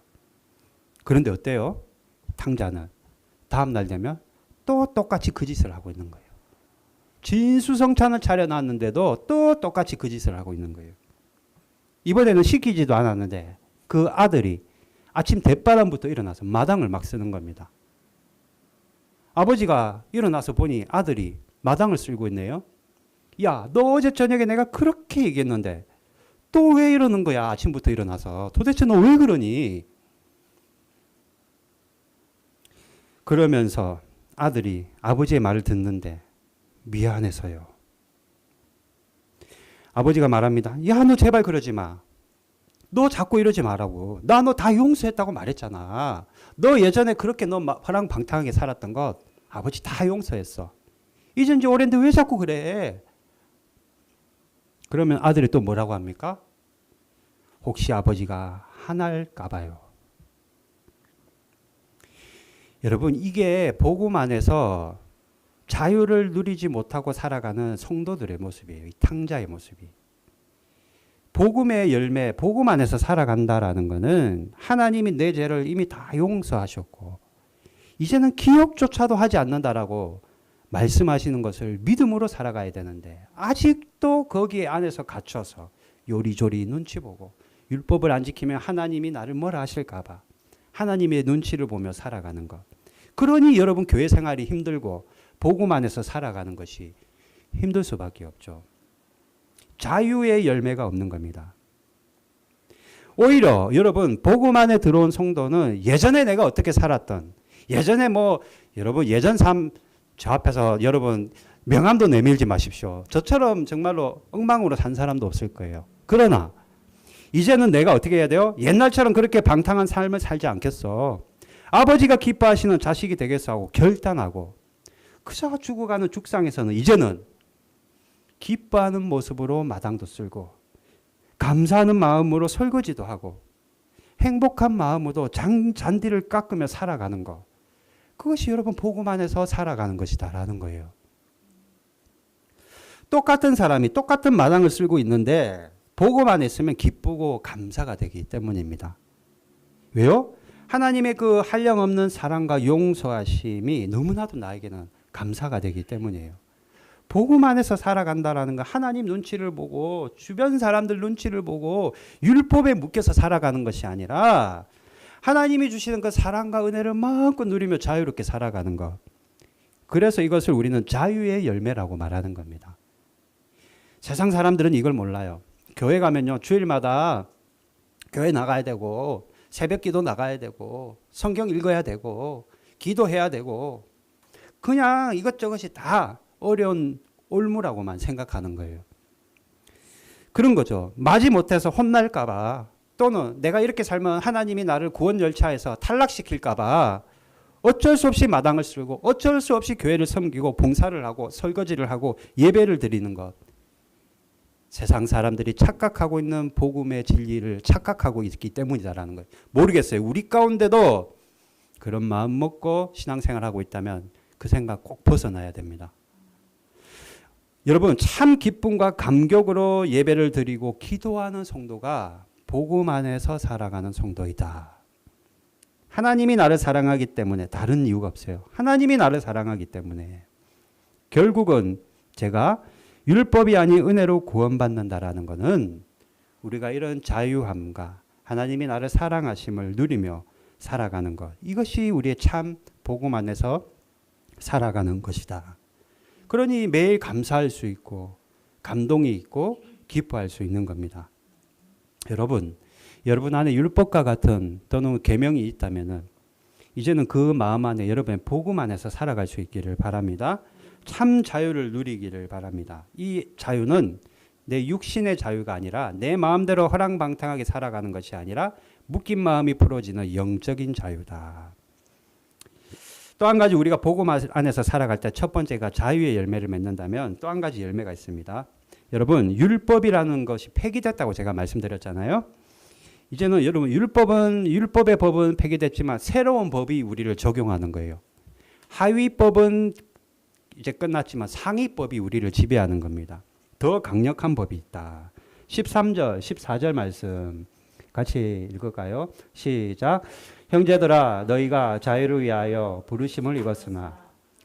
그런데 어때요? 탕자는 다음 날 되면 또 똑같이 그 짓을 하고 있는 거예요. 진수성찬을 차려놨는데도 또 똑같이 그 짓을 하고 있는 거예요. 이번에는 시키지도 않았는데 그 아들이 아침 대바람부터 일어나서 마당을 막 쓰는 겁니다. 아버지가 일어나서 보니 아들이 마당을 쓸고 있네요. 야, 너 어제 저녁에 내가 그렇게 얘기했는데 또 왜 이러는 거야? 아침부터 일어나서. 도대체 너 왜 그러니? 그러면서 아들이 아버지의 말을 듣는데 미안해서요. 아버지가 말합니다. 야, 너 제발 그러지 마. 너 자꾸 이러지 말라고. 나 너 다 용서했다고 말했잖아. 너 예전에 그렇게 너 화랑방탕하게 살았던 것 아버지 다 용서했어. 이젠 지 오랜데 왜 자꾸 그래? 그러면 아들이 또 뭐라고 합니까? 혹시 아버지가 화날까 봐요. 여러분, 이게 복음 안에서 자유를 누리지 못하고 살아가는 성도들의 모습이에요. 이 탕자의 모습이. 복음의 열매, 복음 안에서 살아간다라는 것은 하나님이 내 죄를 이미 다 용서하셨고 이제는 기억조차도 하지 않는다라고 말씀하시는 것을 믿음으로 살아가야 되는데 아직도 거기에 안에서 갇혀서 요리조리 눈치 보고 율법을 안 지키면 하나님이 나를 뭐라 하실까 봐 하나님의 눈치를 보며 살아가는 것. 그러니 여러분 교회 생활이 힘들고 복음 안에서 살아가는 것이 힘들 수밖에 없죠. 자유의 열매가 없는 겁니다. 오히려 여러분 복음 안에 들어온 성도는 예전에 내가 어떻게 살았던 예전에 뭐 여러분 예전 삶 저 앞에서 여러분 명함도 내밀지 마십시오. 저처럼 정말로 엉망으로 산 사람도 없을 거예요. 그러나 이제는 내가 어떻게 해야 돼요? 옛날처럼 그렇게 방탕한 삶을 살지 않겠어. 아버지가 기뻐하시는 자식이 되겠어 하고 결단하고 그저 죽어가는 죽상에서는 이제는 기뻐하는 모습으로 마당도 쓸고 감사하는 마음으로 설거지도 하고 행복한 마음으로 잔디를 깎으며 살아가는 것. 그것이 여러분 복음 안에서 살아가는 것이다라는 거예요. 똑같은 사람이 똑같은 마당을 쓸고 있는데 복음 안에 있으면 기쁘고 감사가 되기 때문입니다. 왜요? 하나님의 그 한량없는 사랑과 용서하심이 너무나도 나에게는 감사가 되기 때문이에요. 복음 안에서 살아간다라는 건 하나님 눈치를 보고 주변 사람들 눈치를 보고 율법에 묶여서 살아가는 것이 아니라 하나님이 주시는 그 사랑과 은혜를 마음껏 누리며 자유롭게 살아가는 것. 그래서 이것을 우리는 자유의 열매라고 말하는 겁니다. 세상 사람들은 이걸 몰라요. 교회 가면요 주일마다 교회 나가야 되고 새벽 기도 나가야 되고 성경 읽어야 되고 기도해야 되고 그냥 이것저것이 다 어려운 올무라고만 생각하는 거예요. 그런 거죠. 마지못해서 혼날까 봐 또는 내가 이렇게 살면 하나님이 나를 구원 열차에서 탈락시킬까 봐 어쩔 수 없이 마당을 쓸고 어쩔 수 없이 교회를 섬기고 봉사를 하고 설거지를 하고 예배를 드리는 것. 세상 사람들이 착각하고 있는 복음의 진리를 착각하고 있기 때문이다라는 거예요. 모르겠어요. 우리 가운데도 그런 마음 먹고 신앙생활하고 있다면 그 생각 꼭 벗어나야 됩니다. 여러분 참 기쁨과 감격으로 예배를 드리고 기도하는 성도가 복음 안에서 살아가는 성도이다. 하나님이 나를 사랑하기 때문에 다른 이유가 없어요. 하나님이 나를 사랑하기 때문에 결국은 제가 율법이 아닌 은혜로 구원받는다라는 것은 우리가 이런 자유함과 하나님이 나를 사랑하심을 누리며 살아가는 것. 이것이 우리의 참 복음 안에서 살아가는 것이다. 그러니 매일 감사할 수 있고 감동이 있고 기뻐할 수 있는 겁니다. 여러분 안에 율법과 같은 또는 계명이 있다면은 이제는 그 마음 안에 여러분의 복음 안에서 살아갈 수 있기를 바랍니다. 참 자유를 누리기를 바랍니다. 이 자유는 내 육신의 자유가 아니라 내 마음대로 허랑방탕하게 살아가는 것이 아니라 묶인 마음이 풀어지는 영적인 자유다. 또 한 가지 우리가 복음 안에서 살아갈 때 첫 번째가 자유의 열매를 맺는다면 또 한 가지 열매가 있습니다. 여러분 율법이라는 것이 폐기됐다고 제가 말씀드렸잖아요. 이제는 여러분 율법의 법은 폐기됐지만 새로운 법이 우리를 적용하는 거예요. 하위법은 이제 끝났지만 상위법이 우리를 지배하는 겁니다. 더 강력한 법이 있다. 13절, 14절 말씀 같이 읽을까요? 시작. 형제들아 너희가 자유를 위하여 부르심을 입었으나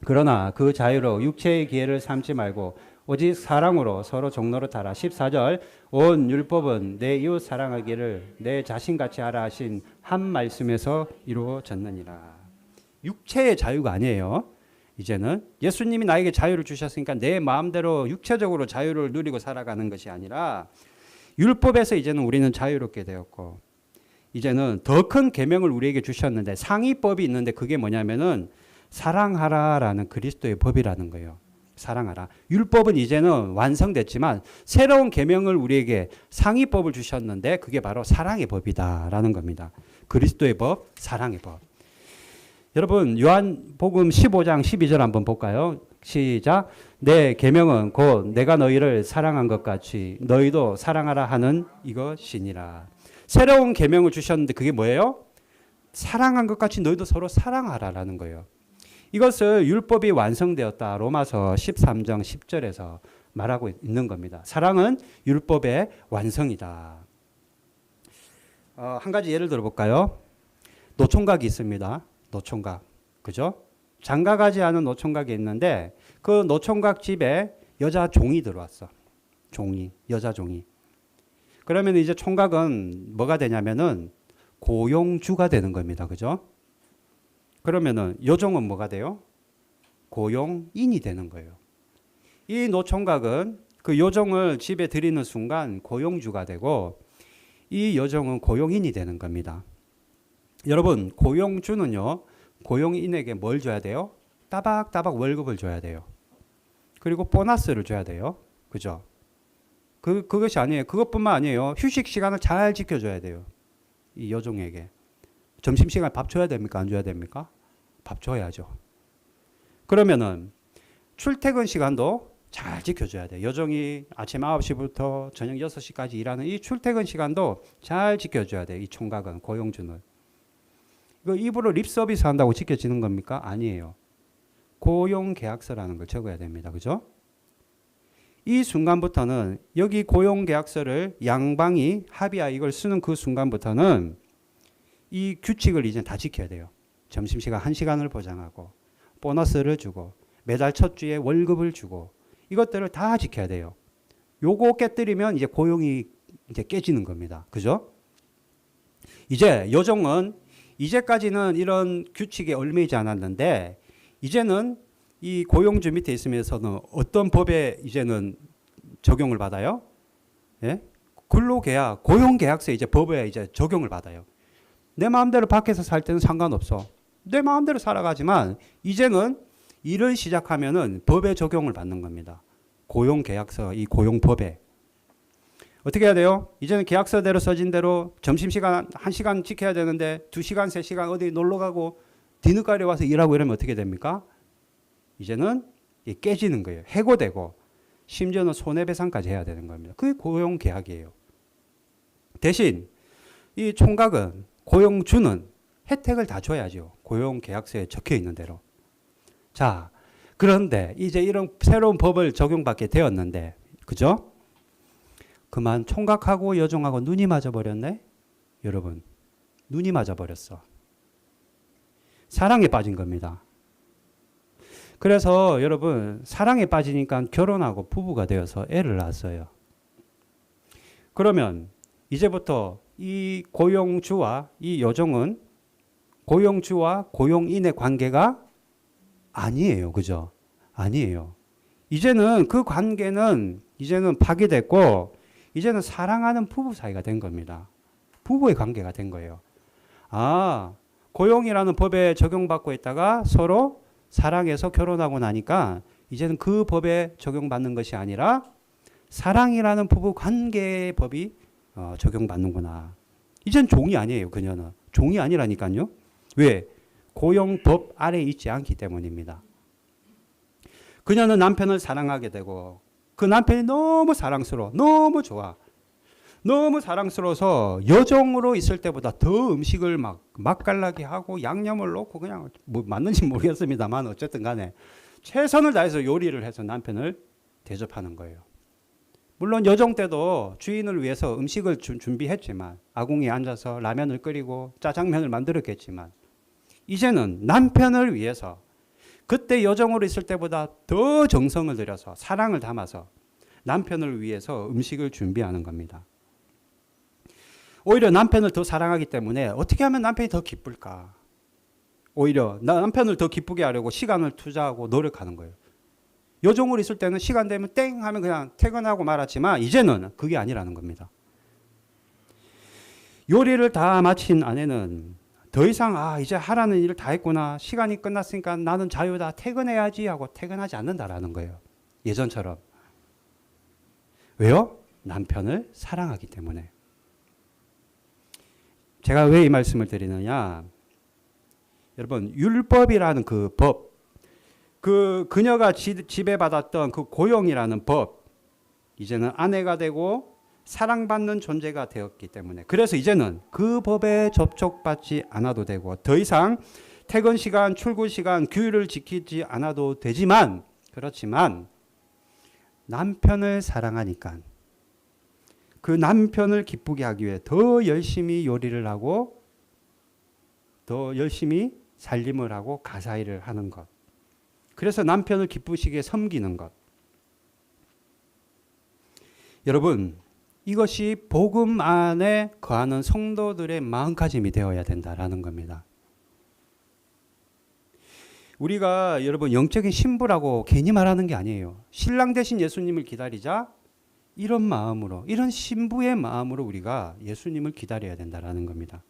그러나 그 자유로 육체의 기회를 삼지 말고 오직 사랑으로 서로 종노릇하라. 14절. 온 율법은 내 이웃 사랑하기를 내 자신같이 하라 하신 한 말씀에서 이루어졌느니라. 육체의 자유가 아니에요. 이제는 예수님이 나에게 자유를 주셨으니까 내 마음대로 육체적으로 자유를 누리고 살아가는 것이 아니라 율법에서 이제는 우리는 자유롭게 되었고 이제는 더 큰 계명을 우리에게 주셨는데 상위법이 있는데 그게 뭐냐면은 사랑하라라는 그리스도의 법이라는 거예요. 사랑하라. 율법은 이제는 완성됐지만 새로운 계명을 우리에게 상위법을 주셨는데 그게 바로 사랑의 법이다라는 겁니다. 그리스도의 법, 사랑의 법. 여러분 요한복음 15장 12절 한번 볼까요? 시작. 내 계명은 곧 내가 너희를 사랑한 것 같이 너희도 사랑하라 하는 이것이니라. 새로운 계명을 주셨는데 그게 뭐예요? 사랑한 것 같이 너희도 서로 사랑하라라는 거예요. 이것을 율법이 완성되었다. 로마서 13장 10절에서 말하고 있는 겁니다. 사랑은 율법의 완성이다. 한 가지 예를 들어볼까요? 노총각이 있습니다. 노총각. 그죠? 장가가지 않은 노총각이 있는데 그 노총각 집에 여자 종이 들어왔어. 종이. 여자 종이. 그러면 이제 총각은 뭐가 되냐면은 고용주가 되는 겁니다. 그죠? 그러면은 여종은 뭐가 돼요? 고용인이 되는 거예요. 이 노총각은 그 여종을 집에 들이는 순간 고용주가 되고 이 여종은 고용인이 되는 겁니다. 여러분 고용주는요 고용인에게 뭘 줘야 돼요? 따박따박 월급을 줘야 돼요. 그리고 보너스를 줘야 돼요. 그죠? 그것이 아니에요. 그것뿐만 아니에요. 휴식 시간을 잘 지켜줘야 돼요. 이 여종에게. 점심시간에 밥 줘야 됩니까? 안 줘야 됩니까? 밥 줘야죠. 그러면은 출퇴근 시간도 잘 지켜줘야 돼요. 여종이 아침 9시부터 저녁 6시까지 일하는 이 출퇴근 시간도 잘 지켜줘야 돼요. 이 총각은, 고용주는. 이거 입으로 립서비스 한다고 지켜지는 겁니까? 아니에요. 고용계약서라는 걸 적어야 됩니다. 그죠? 이 순간부터는 여기 고용계약서를 양방이 합의하 이걸 쓰는 그 순간부터는 이 규칙을 이제 다 지켜야 돼요. 점심시간 1시간을 보장하고 보너스를 주고 매달 첫 주에 월급을 주고 이것들을 다 지켜야 돼요. 요거 깨뜨리면 이제 고용이 이제 깨지는 겁니다. 그죠? 이제 여종은 이제까지는 이런 규칙에 얽매이지 않았는데 이제는 이 고용주 밑에 있으면서는 어떤 법에 이제는 적용을 받아요? 예? 근로계약, 고용계약서에 이제 법에 이제 적용을 받아요. 내 마음대로 밖에서 살 때는 상관없어. 내 마음대로 살아가지만 이제는 일을 시작하면은 법에 적용을 받는 겁니다. 고용계약서, 이 고용법에. 어떻게 해야 돼요? 이제는 계약서대로 써진 대로 점심시간 1시간 지켜야 되는데 2시간, 3시간 어디 놀러가고 뒤늦게 와서 일하고 이러면 어떻게 됩니까? 이제는 깨지는 거예요. 해고되고 심지어는 손해배상까지 해야 되는 겁니다. 그게 고용계약이에요. 대신 이 총각은 고용주는 혜택을 다 줘야죠. 고용계약서에 적혀 있는 대로. 자, 그런데 이제 이런 새로운 법을 적용받게 되었는데, 그죠? 그만 총각하고 여종하고 눈이 맞아버렸네? 여러분, 눈이 맞아버렸어. 사랑에 빠진 겁니다. 그래서 여러분, 사랑에 빠지니까 결혼하고 부부가 되어서 애를 낳았어요. 그러면 이제부터 이 고용주와 이 여종은 고용주와 고용인의 관계가 아니에요. 그죠? 아니에요. 이제는 그 관계는 이제는 파괴됐고 이제는 사랑하는 부부 사이가 된 겁니다. 부부의 관계가 된 거예요. 아, 고용이라는 법에 적용받고 있다가 서로 사랑해서 결혼하고 나니까 이제는 그 법에 적용받는 것이 아니라 사랑이라는 부부 관계의 법이 적용받는구나. 이젠 종이 아니에요. 그녀는. 종이 아니라니까요. 왜? 고용법 아래에 있지 않기 때문입니다. 그녀는 남편을 사랑하게 되고 그 남편이 너무 사랑스러워. 너무 좋아. 너무 사랑스러워서 여종으로 있을 때보다 더 음식을 막 맛깔나게 하고 양념을 넣고 그냥 뭐 맞는지 모르겠습니다만 어쨌든 간에 최선을 다해서 요리를 해서 남편을 대접하는 거예요. 물론 여종 때도 주인을 위해서 음식을 준비했지만 아궁이에 앉아서 라면을 끓이고 짜장면을 만들었겠지만 이제는 남편을 위해서 그때 여종으로 있을 때보다 더 정성을 들여서 사랑을 담아서 남편을 위해서 음식을 준비하는 겁니다. 오히려 남편을 더 사랑하기 때문에 어떻게 하면 남편이 더 기쁠까? 오히려 남편을 더 기쁘게 하려고 시간을 투자하고 노력하는 거예요. 여종으로 있을 때는 시간 되면 땡 하면 그냥 퇴근하고 말았지만 이제는 그게 아니라는 겁니다. 요리를 다 마친 아내는 더 이상 이제 하라는 일을 다 했구나. 시간이 끝났으니까 나는 자유다. 퇴근해야지 하고 퇴근하지 않는다라는 거예요. 예전처럼. 왜요? 남편을 사랑하기 때문에. 제가 왜 이 말씀을 드리느냐? 여러분, 율법이라는 그 법, 그녀가 지배받았던 그 고용이라는 법, 이제는 아내가 되고 사랑받는 존재가 되었기 때문에, 그래서 이제는 그 법에 접촉받지 않아도 되고 더 이상 퇴근 시간, 출근 시간, 규율을 지키지 않아도 되지만, 그렇지만 남편을 사랑하니까 그 남편을 기쁘게 하기 위해 더 열심히 요리를 하고 더 열심히 살림을 하고 가사일을 하는 것. 그래서 남편을 기쁘시게 섬기는 것. 여러분, 이것이 복음 안에 거하는 성도들의 마음가짐이 되어야 된다라는 겁니다. 우리가 여러분 영적인 신부라고 괜히 말하는 게 아니에요. 신랑 대신 예수님을 기다리자, 이런 마음으로, 이런 신부의 마음으로 우리가 예수님을 기다려야 된다라는 겁니다.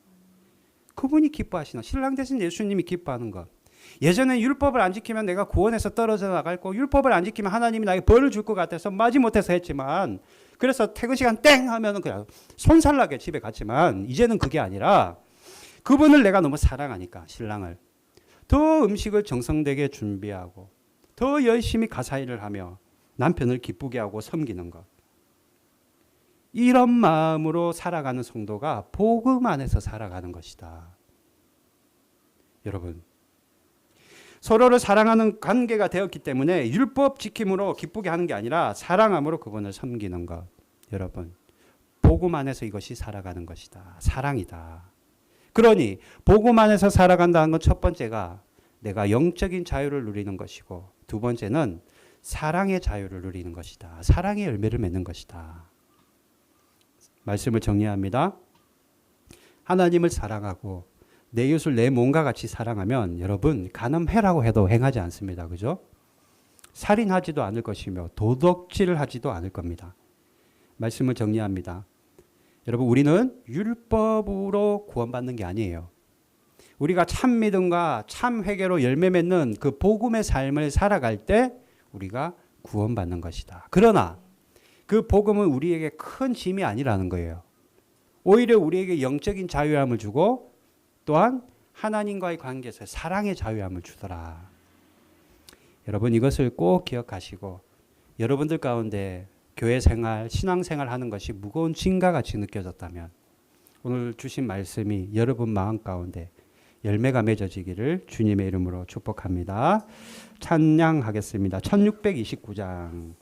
그분이 기뻐하시나, 신랑 대신 예수님이 기뻐하는 것. 예전에 율법을 안 지키면 내가 구원에서 떨어져 나갈 거, 율법을 안 지키면 하나님이 나에게 벌을 줄 것 같아서 마지못해서 했지만, 그래서 퇴근 시간 땡 하면은 그냥 손살나게 집에 갔지만, 이제는 그게 아니라 그분을 내가 너무 사랑하니까, 신랑을 더 음식을 정성되게 준비하고 더 열심히 가사일을 하며 남편을 기쁘게 하고 섬기는 것. 이런 마음으로 살아가는 성도가 복음 안에서 살아가는 것이다. 여러분, 서로를 사랑하는 관계가 되었기 때문에 율법 지킴으로 기쁘게 하는 게 아니라 사랑함으로 그분을 섬기는 것. 여러분, 복음 안에서 이것이 살아가는 것이다. 사랑이다. 그러니 복음 안에서 살아간다는 건 첫 번째가 내가 영적인 자유를 누리는 것이고, 두 번째는 사랑의 자유를 누리는 것이다. 사랑의 열매를 맺는 것이다. 말씀을 정리합니다. 하나님을 사랑하고 내 이웃을 내 몸과 같이 사랑하면 여러분 간음해라고 해도 행하지 않습니다. 그죠? 살인하지도 않을 것이며 도덕질을 하지도 않을 겁니다. 말씀을 정리합니다. 여러분, 우리는 율법으로 구원받는 게 아니에요. 우리가 참 믿음과 참 회개로 열매 맺는 그 복음의 삶을 살아갈 때 우리가 구원받는 것이다. 그러나 그 복음은 우리에게 큰 짐이 아니라는 거예요. 오히려 우리에게 영적인 자유함을 주고 또한 하나님과의 관계에서 사랑의 자유함을 주더라. 여러분, 이것을 꼭 기억하시고 여러분들 가운데 교회 생활, 신앙 생활 하는 것이 무거운 짐과 같이 느껴졌다면 오늘 주신 말씀이 여러분 마음 가운데 열매가 맺어지기를 주님의 이름으로 축복합니다. 찬양하겠습니다. 1629장